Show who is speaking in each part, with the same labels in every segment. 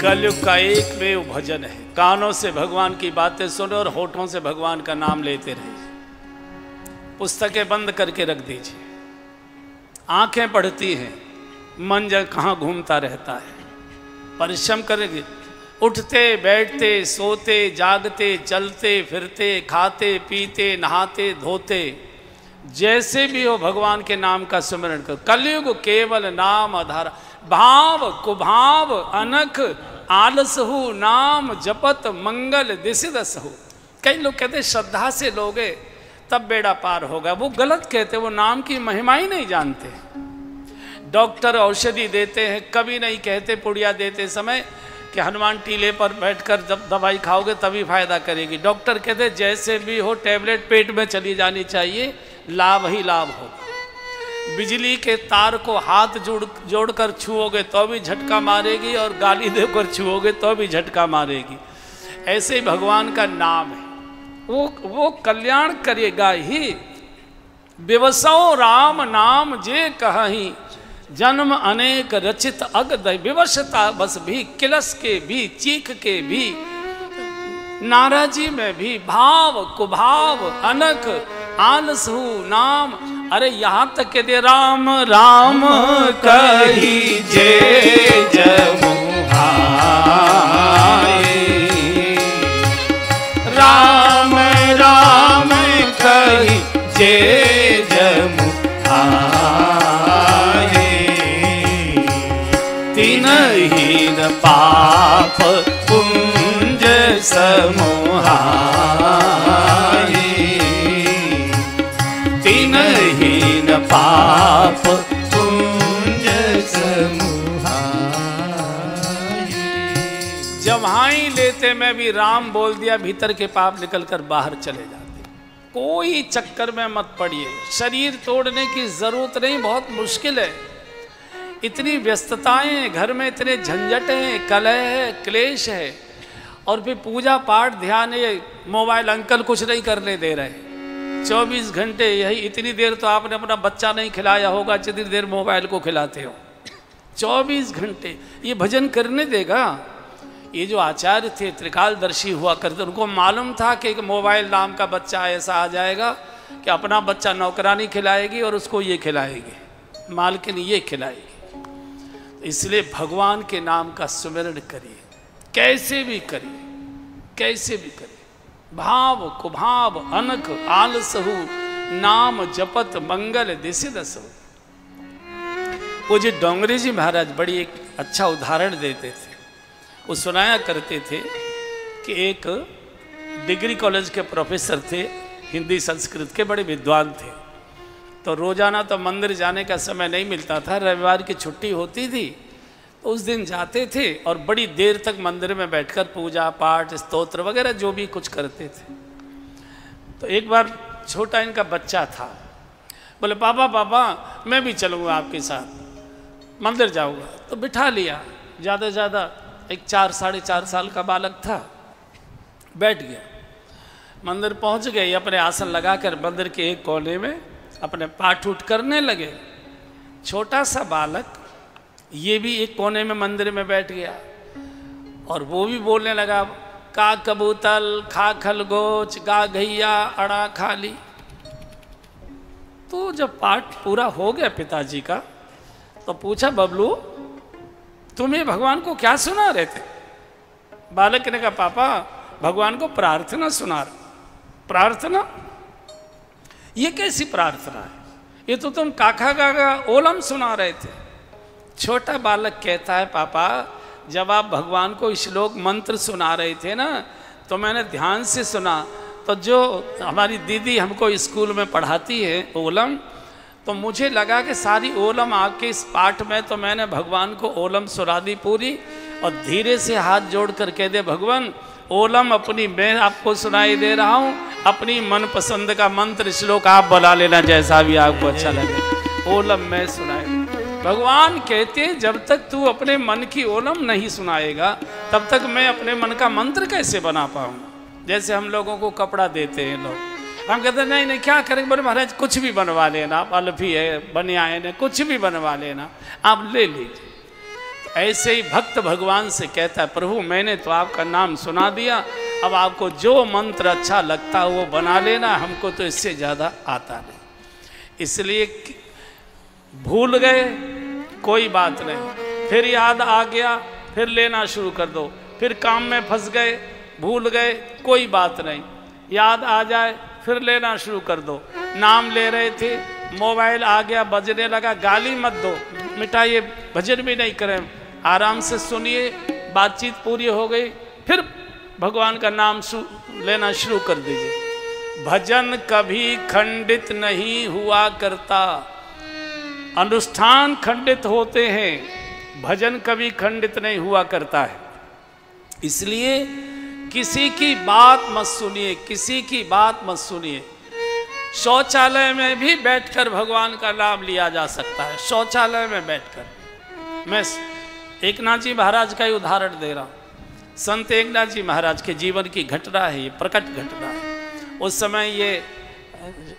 Speaker 1: कलयुग का एक वे भजन है। कानों से भगवान की बातें सुनो और होठों से भगवान का नाम लेते रहिए। पुस्तकें बंद करके रख दीजिए, आंखें पढ़ती हैं, मन जब कहाँ घूमता रहता है। परिश्रम करेंगे, उठते बैठते सोते जागते चलते फिरते खाते पीते नहाते धोते, जैसे भी हो भगवान के नाम का सुमिरन करो। कलयुग केवल नाम आधार, भाव कुभाव अनख आलस हो, नाम जपत मंगल दिसिदस हो। कई लोग कहते श्रद्धा से लोगे तब बेड़ा पार होगा, वो गलत कहते, वो नाम की महिमा ही नहीं जानते। डॉक्टर औषधि देते हैं, कभी नहीं कहते पुड़िया देते समय कि हनुमान टीले पर बैठकर जब दवाई खाओगे तभी फायदा करेगी। डॉक्टर कहते जैसे भी हो टैबलेट पेट में चली जानी चाहिए, लाभ ही लाभ होगा। बिजली के तार को हाथ जोड़कर छुओगे तो भी झटका मारेगी, और गाली देकर छुओगे तो भी झटका मारेगी। ऐसे ही भगवान का नाम है, वो कल्याण करेगा ही। विवसो राम नाम जे कहीं, जन्म अनेक रचित अगद। विवशता बस भी, किलस के भी, चीख के भी, नाराजी में भी, भाव कुभाव अनक आलस हो नाम। अरे यहाँ तक के दे राम राम कही जे जमुहाए, राम राम कही जे जमुहाए, तिनहीन पाप पुंज समूहाए, तिनहीन पाप पुंज समूहाए। जब हाई लेते में भी राम बोल दिया, भीतर के पाप निकलकर बाहर चले जाते। कोई चक्कर में मत पड़िए, शरीर तोड़ने की जरूरत नहीं, बहुत मुश्किल है। इतनी व्यस्तताएं, घर में इतने झंझट हैं, कलह है, क्लेश है, और फिर पूजा पाठ ध्यान है। मोबाइल अंकल कुछ नहीं करने दे रहे, 24 घंटे यही। इतनी देर तो आपने अपना बच्चा नहीं खिलाया होगा जितनी देर मोबाइल को खिलाते हो। 24 घंटे ये भजन करने देगा? ये जो आचार्य थे, त्रिकालदर्शी हुआ करते, उनको मालूम था कि एक मोबाइल नाम का बच्चा ऐसा आ जाएगा कि अपना बच्चा नौकरानी खिलाएगी और उसको ये खिलाएगी, मालकिन ये खिलाएगी। इसलिए भगवान के नाम का सुमिरन करिए, कैसे भी करिए, कैसे भी करिए। भाव कुभाव अनख आलस हो, नाम जपत मंगल दिसिदस हो। वो जी डोंगरे जी महाराज बड़ी एक अच्छा उदाहरण देते थे। वो सुनाया करते थे कि एक डिग्री कॉलेज के प्रोफेसर थे, हिंदी संस्कृत के बड़े विद्वान थे। तो रोजाना तो मंदिर जाने का समय नहीं मिलता था, रविवार की छुट्टी होती थी तो उस दिन जाते थे और बड़ी देर तक मंदिर में बैठकर पूजा पाठ स्तोत्र वगैरह जो भी कुछ करते थे। तो एक बार छोटा इनका बच्चा था, बोले पापा पापा मैं भी चलूँगा आपके साथ, मंदिर जाऊँगा। तो बिठा लिया, ज़्यादा से ज़्यादा एक 4 साढ़े 4 साल का बालक था। बैठ गया, मंदिर पहुँच गए, अपने आसन लगाकर मंदिर के एक कोने में अपने पाठ उठ करने लगे। छोटा सा बालक ये भी एक कोने में मंदिर में बैठ गया और वो भी बोलने लगा, का कबूतल खा खलगोच, गा घैया अड़ा खाली। तो जब पाठ पूरा हो गया पिताजी का, तो पूछा, बबलू तुम्हें भगवान को क्या सुना रहे थे? बालक ने कहा, पापा भगवान को प्रार्थना सुना रहा। प्रार्थना? ये कैसी प्रार्थना है? ये तो तुम काका काका ओलम सुना रहे थे। छोटा बालक कहता है, पापा जब आप भगवान को श्लोक मंत्र सुना रहे थे ना, तो मैंने ध्यान से सुना। तो जो हमारी दीदी हमको स्कूल में पढ़ाती है ओलम, तो मुझे लगा कि सारी ओलम आपके इस पाठ में, तो मैंने भगवान को ओलम सुना दी पूरी, और धीरे से हाथ जोड़ कर कह दे, भगवान ओलम अपनी मैं आपको सुनाई दे रहा हूँ, अपनी मनपसंद का मंत्र श्लोक आप बुला लेना जैसा भी आपको अच्छा लगे, ओलम मैं सुनाए। भगवान कहते हैं जब तक तू अपने मन की ओलम नहीं सुनाएगा तब तक मैं अपने मन का मंत्र कैसे बना पाऊंगा। जैसे हम लोगों को कपड़ा देते हैं लोग, हम कहते हैं नहीं नहीं क्या करेंगे, बोले महाराज कुछ भी बनवा लेना, आप अल्फी है बनियान है कुछ भी बनवा लेना, आप ले लीजिए। तो ऐसे ही भक्त भगवान से कहता है, प्रभु मैंने तो आपका नाम सुना दिया, अब आपको जो मंत्र अच्छा लगता है वो बना लेना, हमको तो इससे ज़्यादा आता नहीं। इसलिए भूल गए कोई बात नहीं, फिर याद आ गया फिर लेना शुरू कर दो, फिर काम में फंस गए भूल गए कोई बात नहीं, याद आ जाए फिर लेना शुरू कर दो। नाम ले रहे थे, मोबाइल आ गया बजने लगा, गाली मत दो, मिटाइए, भजन भी नहीं करें, आराम से सुनिए, बातचीत पूरी हो गई, फिर भगवान का नाम लेना शुरू कर दीजिए। भजन कभी खंडित नहीं हुआ करता, अनुष्ठान खंडित होते हैं, भजन कभी खंडित नहीं हुआ करता है। इसलिए किसी की बात मत सुनिए, किसी की बात मत सुनिए। शौचालय में भी बैठकर भगवान का नाम लिया जा सकता है, शौचालय में बैठकर। मैं एकनाथ जी महाराज का ही उदाहरण दे रहा हूँ। संत एकनाथ जी महाराज के जीवन की घटना है, ये प्रकट घटना है। उस समय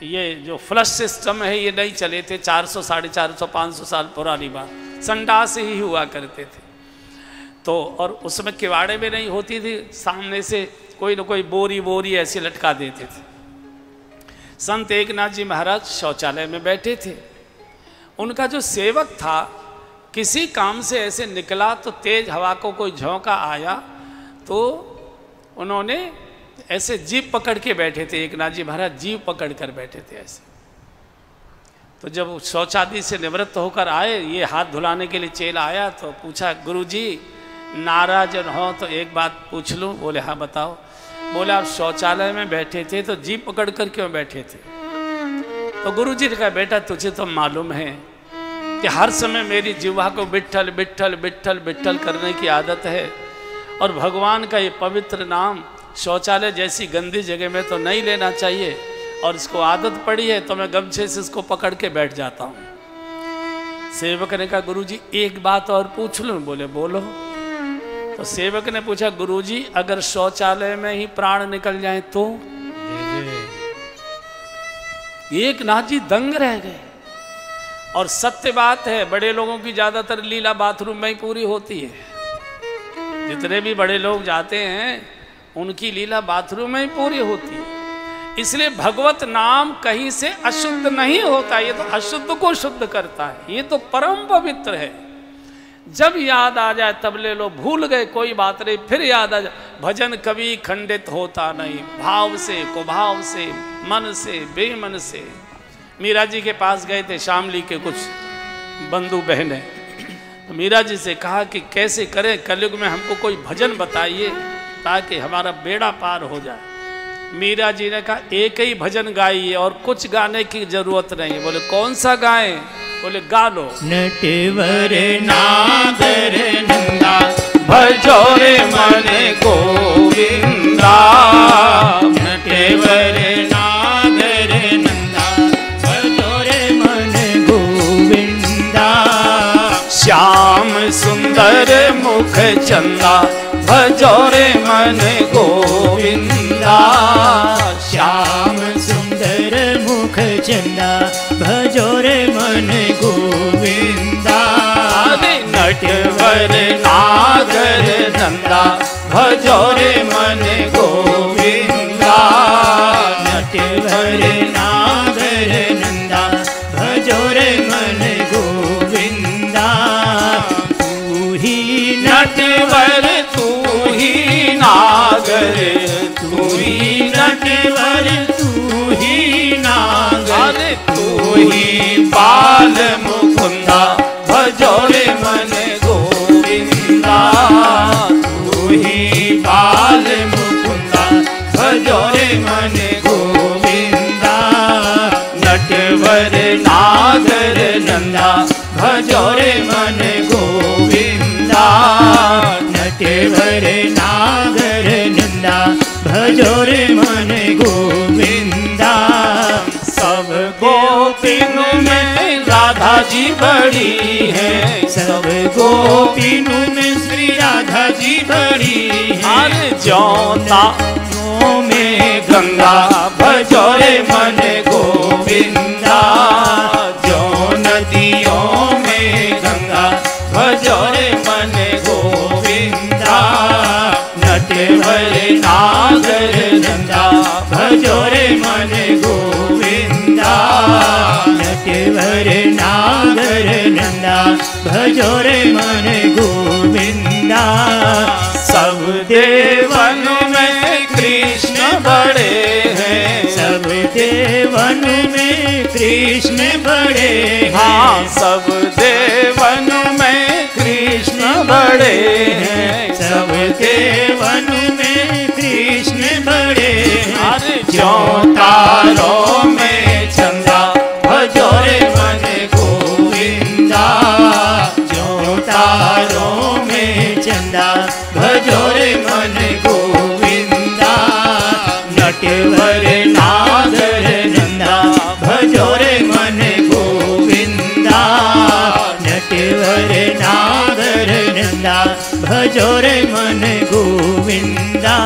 Speaker 1: ये जो फ्लश सिस्टम है ये नहीं चले थे, 400 450 500 साल पुरानी बात, संडास ही हुआ करते थे। तो और उसमें किवाड़े में नहीं होती थी, सामने से कोई न कोई बोरी ऐसे लटका देते थे। संत एकनाथ जी महाराज शौचालय में बैठे थे, उनका जो सेवक था किसी काम से ऐसे निकला तो तेज हवा को कोई झोंका आया, तो उन्होंने ऐसे जीभ पकड़ के बैठे थे, एकनाथ जी महाराज जीभ पकड़ कर बैठे थे ऐसे। तो जब शौचादि से निवृत्त होकर आए, ये हाथ धुलाने के लिए चेला आया, तो पूछा गुरुजी नाराज हो तो एक बात पूछ लूं? बोले हाँ बताओ। बोले आप शौचालय में बैठे थे तो जीभ पकड़ कर क्यों बैठे थे? तो गुरुजी ने कहा बेटा तुझे तो मालूम है कि हर समय मेरी जिह्वा को विट्ठल विट्ठल विट्ठल विट्ठल करने की आदत है, और भगवान का ये पवित्र नाम शौचालय जैसी गंदी जगह में तो नहीं लेना चाहिए, और इसको आदत पड़ी है तो मैं गमछे से इसको पकड़ के बैठ जाता हूँ। सेवक ने कहा गुरुजी एक बात और पूछ लूँ? बोले बोलो। तो सेवक ने पूछा गुरुजी अगर शौचालय में ही प्राण निकल जाए तो? एकनाथ जी दंग रह गए। और सत्य बात है, बड़े लोगों की ज्यादातर लीला बाथरूम में ही पूरी होती है। जितने भी बड़े लोग जाते हैं उनकी लीला बाथरूम में ही पूरी होती है। इसलिए भगवत नाम कहीं से अशुद्ध नहीं होता, ये तो अशुद्ध को शुद्ध करता है, ये तो परम पवित्र है। जब याद आ जाए तब ले लो, भूल गए कोई बात नहीं, फिर याद आ जाए। भजन कभी खंडित होता नहीं, भाव से, कुभाव से, मन से, बेमन से। मीरा जी के पास गए थे शामली के कुछ बंधु बहनें, तो मीरा जी से कहा कि कैसे करें, कलयुग में हमको कोई भजन बताइए ताकि हमारा बेड़ा पार हो जाए। मीरा जी ने कहा एक ही भजन गाइए और कुछ गाने की जरूरत नहीं। बोले कौन सा गाएं? बोले गा लो।
Speaker 2: नटवर नागर नंदा भजोरे मन गोविंदा, नटवर नागर नंदा भजोरे मन गोविंदा,
Speaker 1: श्याम सुंदर मुख चंदा भजोरे मन गोविंदा,
Speaker 2: श्याम सुंदर मुख चंदा भजोरे मन गोविंदा,
Speaker 1: नटवर नागर नंदा भजोरे मन गोविंदा,
Speaker 2: नटवर नागर नंदा भजोरे मन गोविंदा,
Speaker 1: तू ही नटवर तू ही नागर,
Speaker 2: तू ही नटवर तू ही नागर,
Speaker 1: तू ही बाल मुकुंदा भजोरे मन गोविंदा,
Speaker 2: तू ही बाल मुकुंदा भजोरे मन गोविंदा,
Speaker 1: नटवर नागर नंदा भजोरे मन गोविंदा,
Speaker 2: नटवर नागर नंदा भजोरे मन गोविंदा,
Speaker 1: सब गोपियों में राधा जी बड़ी है,
Speaker 2: सब गोपियों में श्री राधा जी बड़ी है,
Speaker 1: हर ज्योता
Speaker 2: में
Speaker 1: गंगा
Speaker 2: भजोरे मन गोविंदा, जो नदियों में गंगा भजोरे मन नंदा भजो रे मन गोविंदा।
Speaker 1: सब देवन में कृष्ण बड़े हैं,
Speaker 2: सब देवन में कृष्ण बड़े हैं।
Speaker 1: हाँ सब देवन में कृष्ण बड़े हैं,
Speaker 2: सब देवन में कृष्ण बड़े हैं।
Speaker 1: अरे ज्यों तारों में चंदा
Speaker 2: भजो रे मन गोविंदा। ज्यों तारों में चंदा भजो रे मन गोविंदा। नटवर नागर नंदा भजो रे मन गोविंदा। नटवर नागर नंदा भजो रे मन गोविंदा।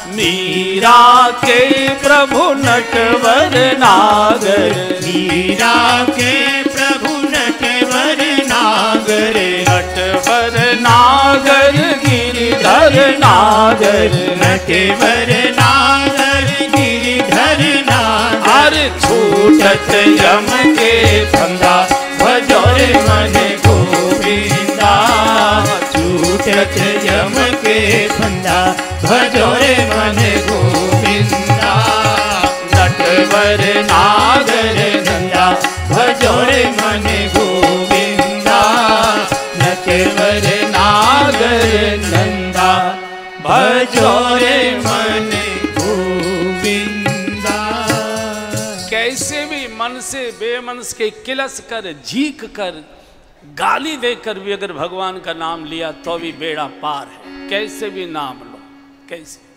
Speaker 1: मीरा के प्रभु नटवर नागर,
Speaker 2: मीरा के प्रभु नटवर नागर।
Speaker 1: नटवर नागर गिरिधर नागर,
Speaker 2: नटवर नागर गिरिधर नागर।
Speaker 1: अरे छूटत यम के फंदा
Speaker 2: भजो रे मन गोविंदा। छूटत यम के फंदा भजो रे मन गोविंदा। नटवर नागर नंदा भजो रे मन गोविंदा। नटवर नागर नंदा भजो रे मन गोविंदा।
Speaker 1: कैसे भी मन से बेमनस के किलस कर झीक कर गाली देकर भी अगर भगवान का नाम लिया तो भी बेड़ा पार है। कैसे भी नाम लो, कैसे